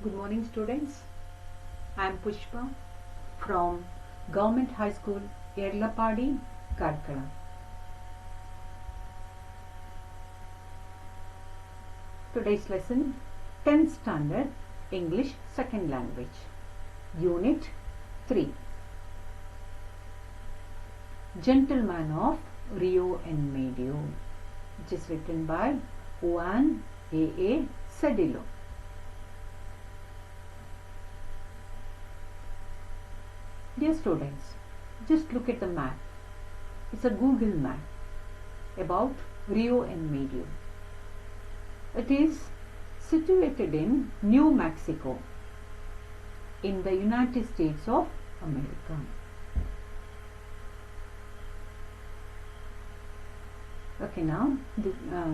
Good morning, students. I am Pushpa from Government High School, Yerlapadi, Karkala. Today's lesson, 10th Standard English Second Language, Unit 3. Gentleman of Reo En Medio, which is written by Juan A. Cedillo. Dear students, just look at the map. It's a Google map about Reo En Medio. It is situated in New Mexico in the United States of America. Okay, now the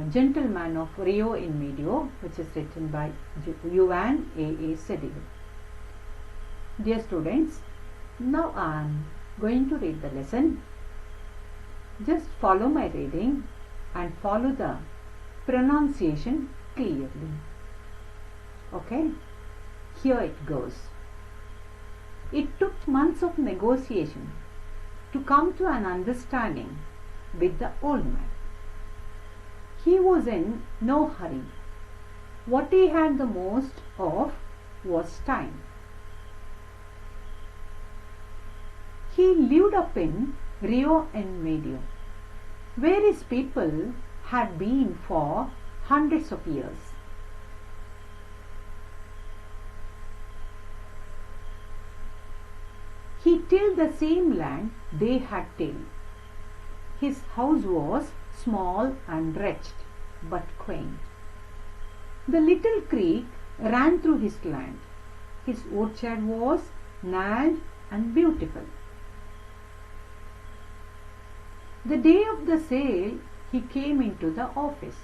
Gentleman of Reo En Medio, which is written by Juan A. Cedillo. Dear students, now I am going to read the lesson. Just follow my reading and follow the pronunciation clearly. Okay, here it goes. It took months of negotiation to come to an understanding with the old man. He was in no hurry. What he had the most of was time. He lived up in Reo En Medio, where his people had been for hundreds of years. He tilled the same land they had tilled. His house was small and wretched, but quaint. The little creek ran through his land. His orchard was gnarled and beautiful. The day of the sale, he came into the office.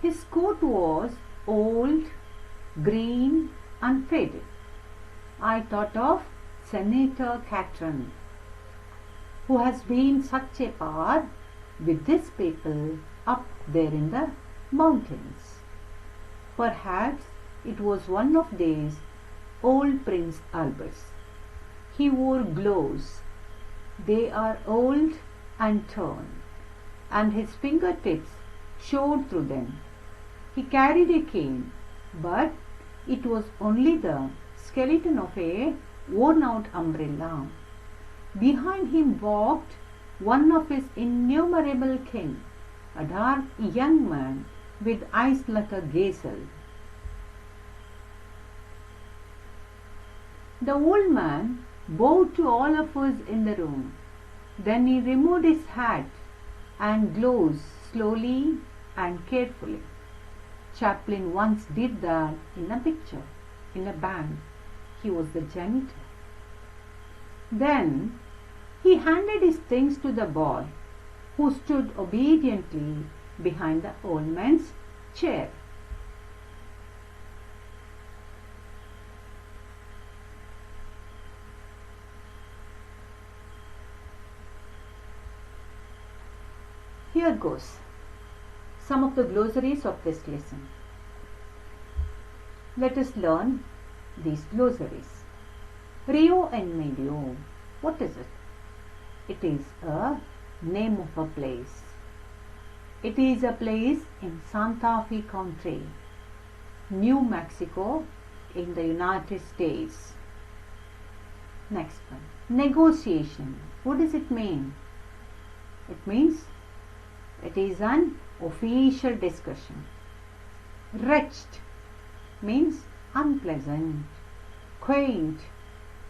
His coat was old, green, and faded. I thought of Senator Catron, who has been such a power with these people up there in the mountains. Perhaps it was one of these old Prince Alberts. He wore gloves. They are old and torn, and his fingertips showed through them. He carried a cane, but it was only the skeleton of a worn-out umbrella. Behind him walked one of his innumerable kin, a dark young man with eyes like a gazelle. The old man bowed to all of us in the room. Then he removed his hat and gloves slowly and carefully. Chaplin once did that in a picture, in a band. He was the janitor. Then he handed his things to the boy, who stood obediently behind the old man's chair. Here goes some of the glossaries of this lesson. Let us learn these glossaries. Reo En Medio. What is it? It is a name of a place. It is a place in Santa Fe County, New Mexico, in the United States. Next one. Negotiation. What does it mean? It means it is an official discussion. Wretched means unpleasant. Quaint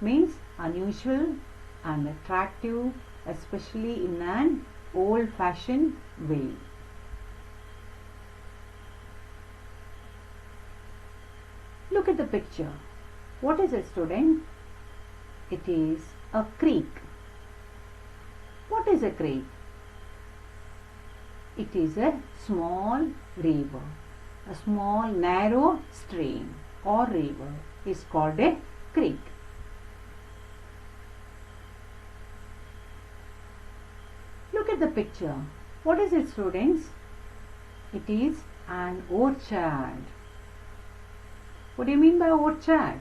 means unusual and attractive, especially in an old-fashioned way. Look at the picture. What is it, student? It is a creek. What is a creek? It is a small river. A small narrow stream or river is called a creek. Look at the picture. What is it, students? It is an orchard. What do you mean by orchard?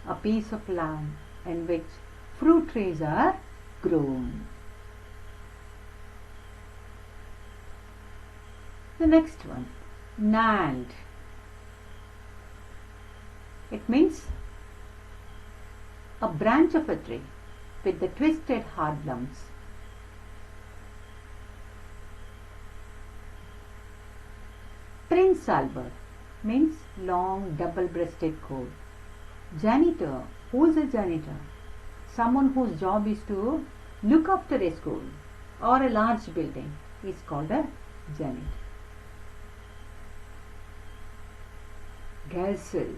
A piece of land in which fruit trees are grown. The next one, gnarled. It means a branch of a tree with the twisted hard lumps. Prince Albert means long double-breasted coat. Janitor, who is a janitor? Someone whose job is to look after a school or a large building is called a janitor. Gazelle.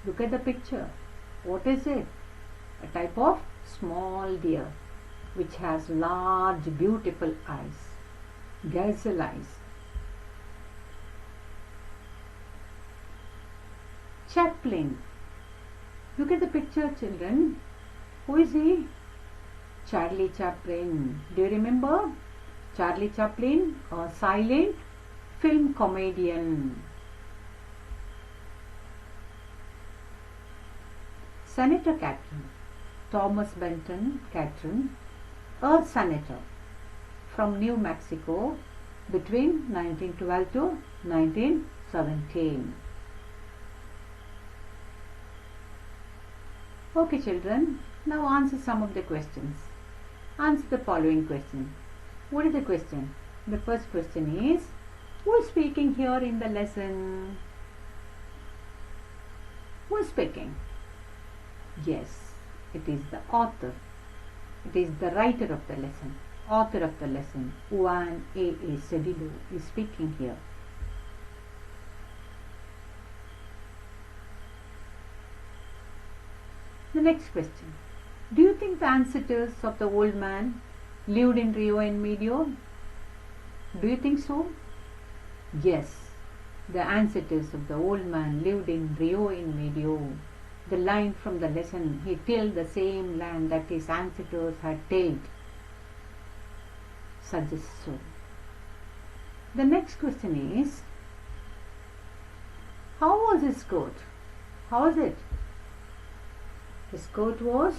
Look at the picture. What is it? A type of small deer which has large beautiful eyes. Gazelle eyes. Chaplin. Look at the picture, children. Who is he? Charlie Chaplin. Do you remember? Charlie Chaplin, a silent film comedian. Senator Catron. Thomas Benton Catron, a senator from New Mexico between 1912 to 1917. Okay children, now answer some of the questions. Answer the following question. What is the question? The first question is, who is speaking here in the lesson? Who is speaking? Yes, it is the author. It is the writer of the lesson. Author of the lesson, Juan A. Cedillo, is speaking here. The next question. Do you think the ancestors of the old man lived in Reo En Medio? Do you think so? Yes, the ancestors of the old man lived in Reo En Medio. The line from the lesson, he tilled the same land that his ancestors had tilled, suggests so. The next question is, how was his coat? How was it? His coat was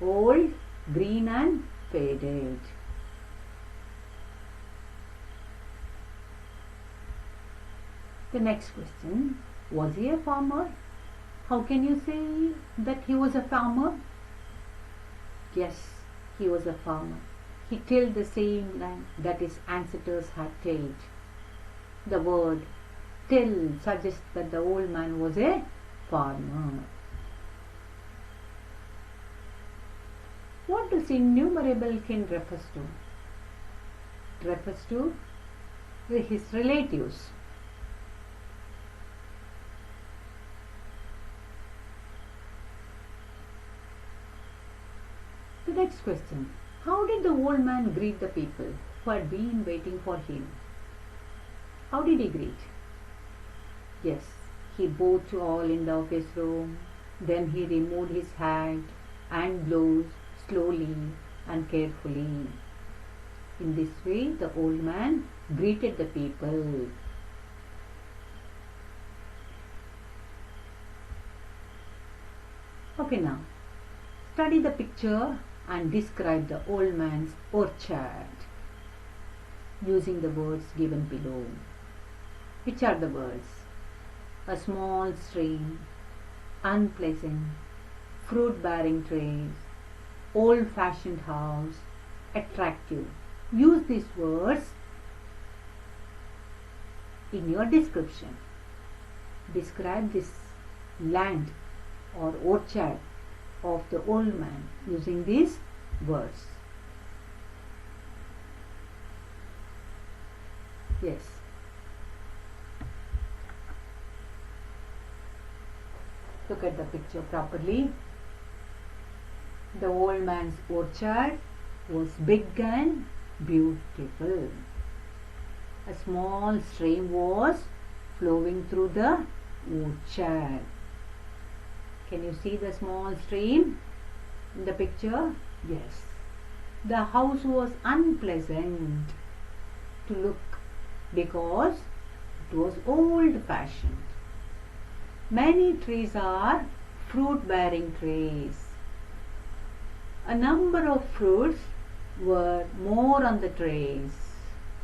old, green and faded. The next question, was he a farmer? How can you say that he was a farmer? Yes, he was a farmer. He tilled the same land that his ancestors had tilled. The word till suggests that the old man was a farmer. What does innumerable kin refers to? It refers to his relatives. The next question. How did the old man greet the people who had been waiting for him? How did he greet? Yes, he bowed to all in the office room. Then he removed his hat and gloves slowly and carefully. In this way, the old man greeted the people. Okay, now study the picture and describe the old man's orchard using the words given below. Which are the words? A small stream, unpleasant, fruit-bearing trees, old-fashioned house, attractive. Use these words in your description. Describe this land or orchard of the old man using these words. Yes. Look at the picture properly. The old man's orchard was big and beautiful. A small stream was flowing through the orchard. Can you see the small stream in the picture? Yes. The house was unpleasant to look because it was old-fashioned. Many trees are fruit-bearing trees. A number of fruits were more on the trees,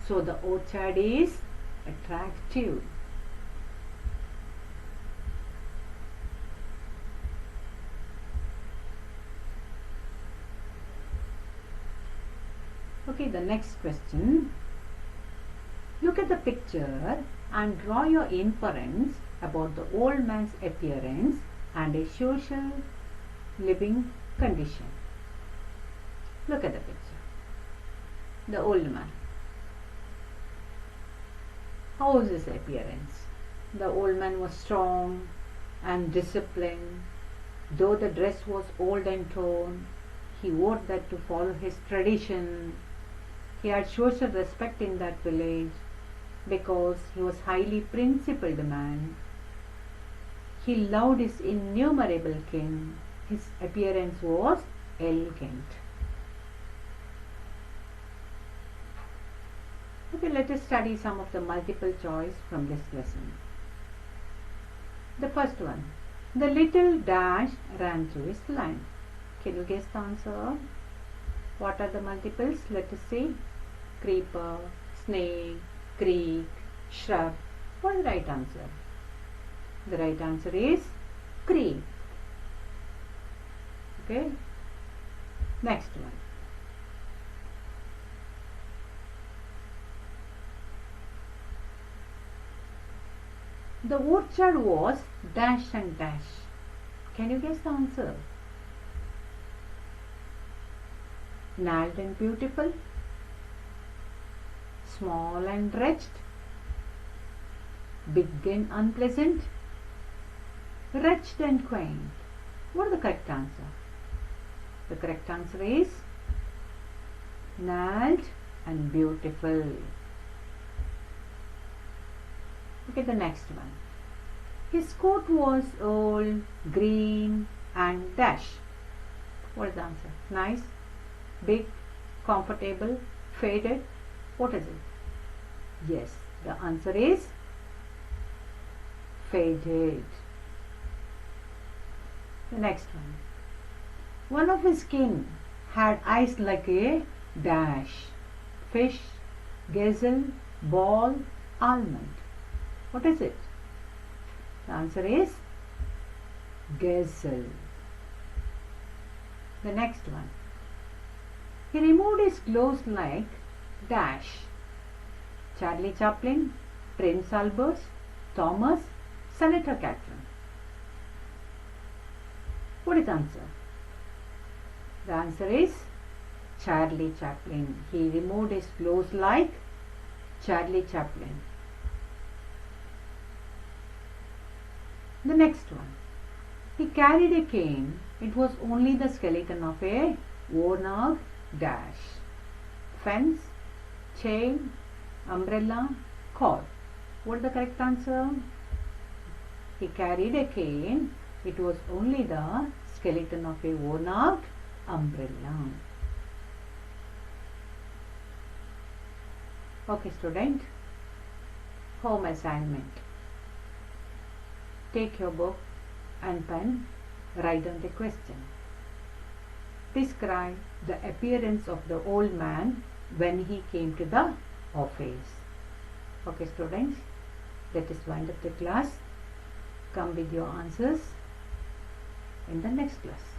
so the orchard is attractive. Okay, the next question. Look at the picture and draw your inference about the old man's appearance and his social living condition. Look at the picture. The old man. How was his appearance? The old man was strong and disciplined. Though the dress was old and torn, he wore that to follow his tradition. He had social respect in that village because he was highly principled man. He loved his innumerable kin. His appearance was elegant. Okay, let us study some of the multiple choice from this lesson. The first one. The little dash ran through his land. Can you guess the answer? What are the multiples? Let us see. Creeper, snake, creek, shrub. What is the right answer? The right answer is creek. Okay. Next one. The orchard was dash and dash. Can you guess the answer? Gnarled and beautiful, small and wretched, big and unpleasant, wretched and quaint. What is the correct answer? The correct answer is gnarled and beautiful. Okay, the next one. His coat was old, green and dash. What is the answer? Nice, big, comfortable, faded. What is it? Yes, the answer is faded. The next one. One of his skin had eyes like a dash. Fish, gazelle, ball, almond. What is it? The answer is gazelle. The next one. He removed his clothes like dash. Charlie Chaplin, Prince Albert, Thomas, Senator Catherine. What is the answer? The answer is Charlie Chaplin. He removed his clothes like Charlie Chaplin. The next one. He carried a cane. It was only the skeleton of a worn-out dash. Fence, chain, umbrella, cord. What is the correct answer? He carried a cane. It was only the skeleton of a worn-out umbrella. Okay, student. Home assignment. Take your book and pen, write down the question. Describe the appearance of the old man when he came to the office. Okay, students, let us wind up the class. Come with your answers in the next class.